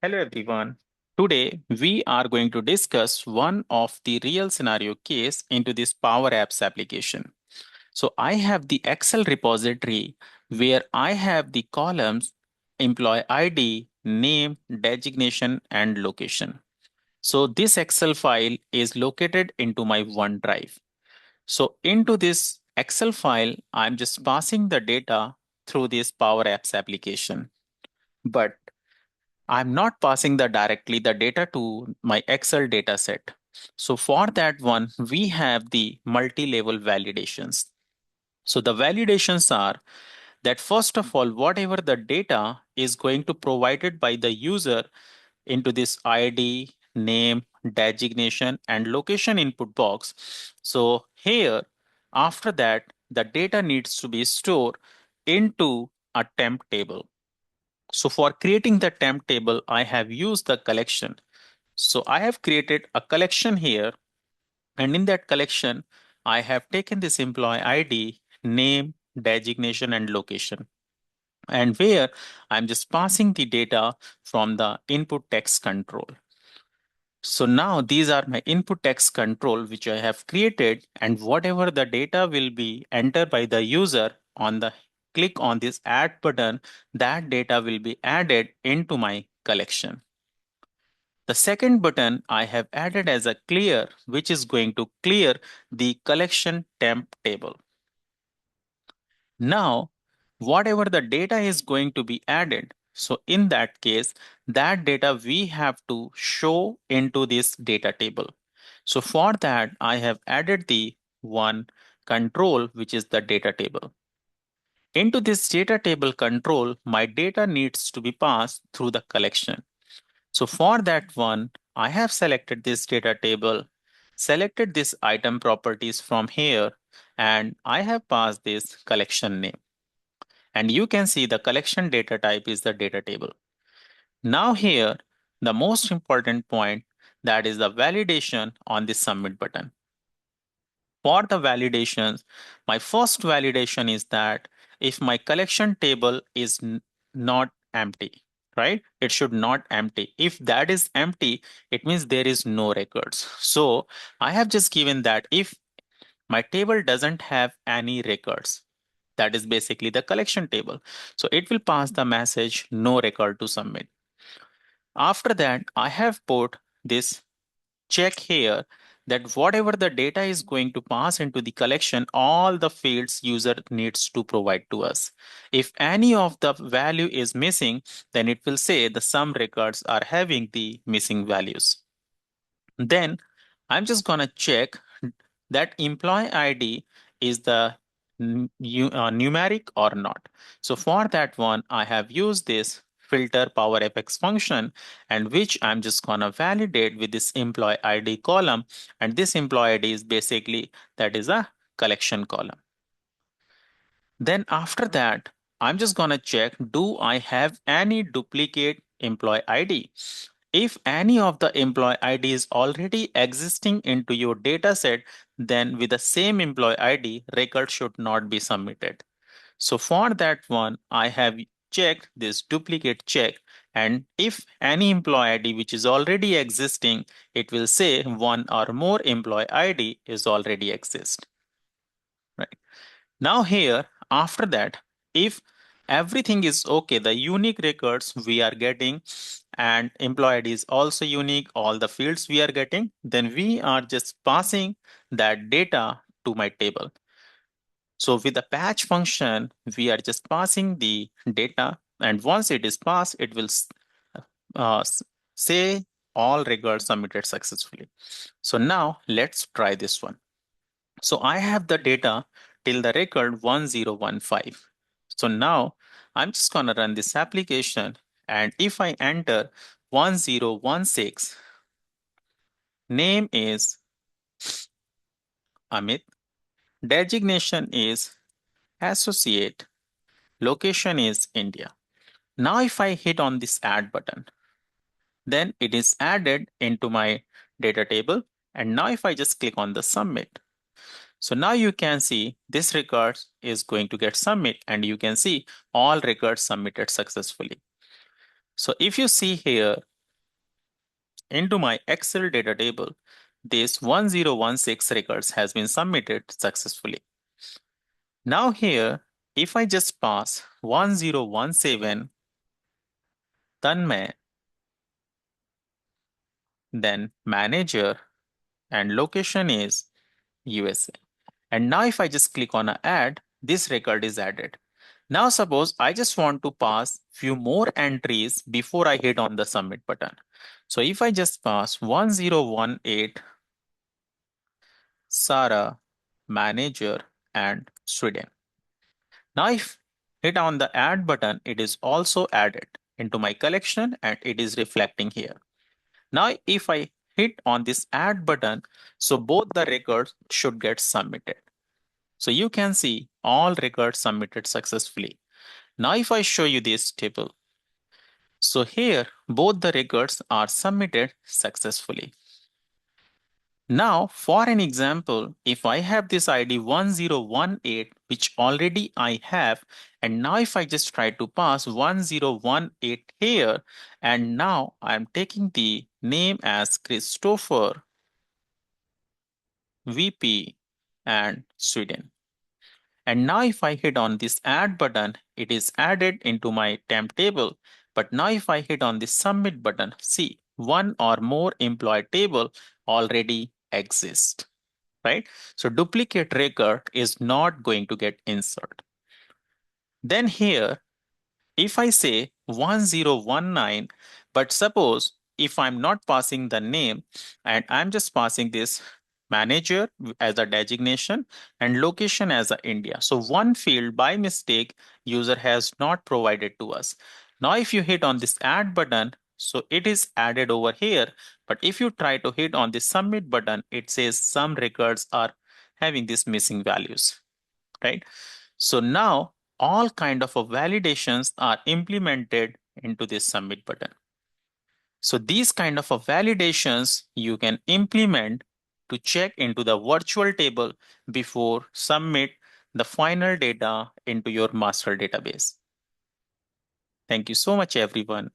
Hello everyone. Today we are going to discuss one of the real scenario case into this Power Apps application. So I have the Excel repository where I have the columns employee ID, name, designation, and location. So this Excel file is located into my OneDrive. So into this Excel file, I'm just passing the data through this Power Apps application. But I'm not passing directly the data to my Excel data set. So for that one, we have the multi-level validations. So the validations are that first of all, whatever the data is going to provided by the user into this ID, name, designation, and location input box. So here, after that, the data needs to be stored into a temp table. So for creating the temp table, I have used the collection. So I have created a collection here, and in that collection, I have taken this employee ID, name, designation, and location. And where I'm just passing the data from the input text control. So now these are my input text control, which I have created, and whatever the data will be entered by the user on the click on this add button, that data will be added into my collection. The second button I have added as a clear, which is going to clear the collection temp table. Now, whatever the data is going to be added, so in that case, that data we have to show into this data table. So for that, I have added the one control, which is the data table. Into this data table control, my data needs to be passed through the collection. So for that one, I have selected this data table, selected this item properties from here, and I have passed this collection name. And you can see the collection data type is the data table. Now here, the most important point, that is the validation on the submit button. For the validations, my first validation is that if my collection table is not empty, right? It should not empty. If that is empty, it means there is no records. So I have just given that if my table doesn't have any records, that is basically the collection table. So it will pass the message no record to submit. After that, I have put this check here that whatever the data is going to pass into the collection, all the fields user needs to provide to us. If any of the value is missing, then it will say the some records are having the missing values. Then I'm just gonna check that employee ID is the numeric or not. So for that one, I have used this filter PowerApps function, and which I'm just gonna validate with this employee ID column. And this employee ID is basically that is a collection column. Then after that, I'm just gonna check, do I have any duplicate employee ID? If any of the employee ID is already existing into your data set, then with the same employee ID, record should not be submitted. So for that one, I have checked this duplicate check. And if any employee ID which is already existing, it will say one or more employee ID is already exist. Right. Now here, after that, if everything is okay, the unique records we are getting and employee ID is also unique, all the fields we are getting, then we are just passing that data to my table. So with the patch function, we are just passing the data, and once it is passed, it will uh, say all records submitted successfully. So now let's try this one. So I have the data till the record 1015. So now I'm just going to run this application. And if I enter 1016, name is Amit, designation is associate, location is India. Now if I hit on this add button, then it is added into my data table. And now if I just click on the submit, so now you can see this record is going to get submit, and you can see all records submitted successfully. So if you see here, into my Excel data table, this 1016 records has been submitted successfully. Now here, if I just pass 1017 Tanmay, then manager and location is USA. And now if I just click on a add, this record is added. Now suppose I just want to pass few more entries before I hit on the submit button. So if I just pass 1018 Sarah, manager and Sweden. Now if hit on the add button, it is also added into my collection and it is reflecting here. Now if I hit on this add button, so both the records should get submitted. So you can see all records submitted successfully. Now if I show you this table, so here both the records are submitted successfully. Now for an example, if I have this ID 1018, which already I have, and now if I just try to pass 1018 here, and now I'm taking the name as Christopher, VP, and Sweden. And now if I hit on this add button, it is added into my temp table. But now if I hit on the submit button, see, one or more employee table already exists, right? So duplicate record is not going to get inserted. Then here, if I say 1019, but suppose if I'm not passing the name and I'm just passing this manager as a designation and location as a India. So one field by mistake user has not provided to us. Now if you hit on this add button, so it is added over here. But if you try to hit on the submit button, it says some records are having these missing values, right? So now all kind of validations are implemented into this submit button. So these kind of validations you can implement to check into the virtual table before submit the final data into your master database. Thank you so much, everyone.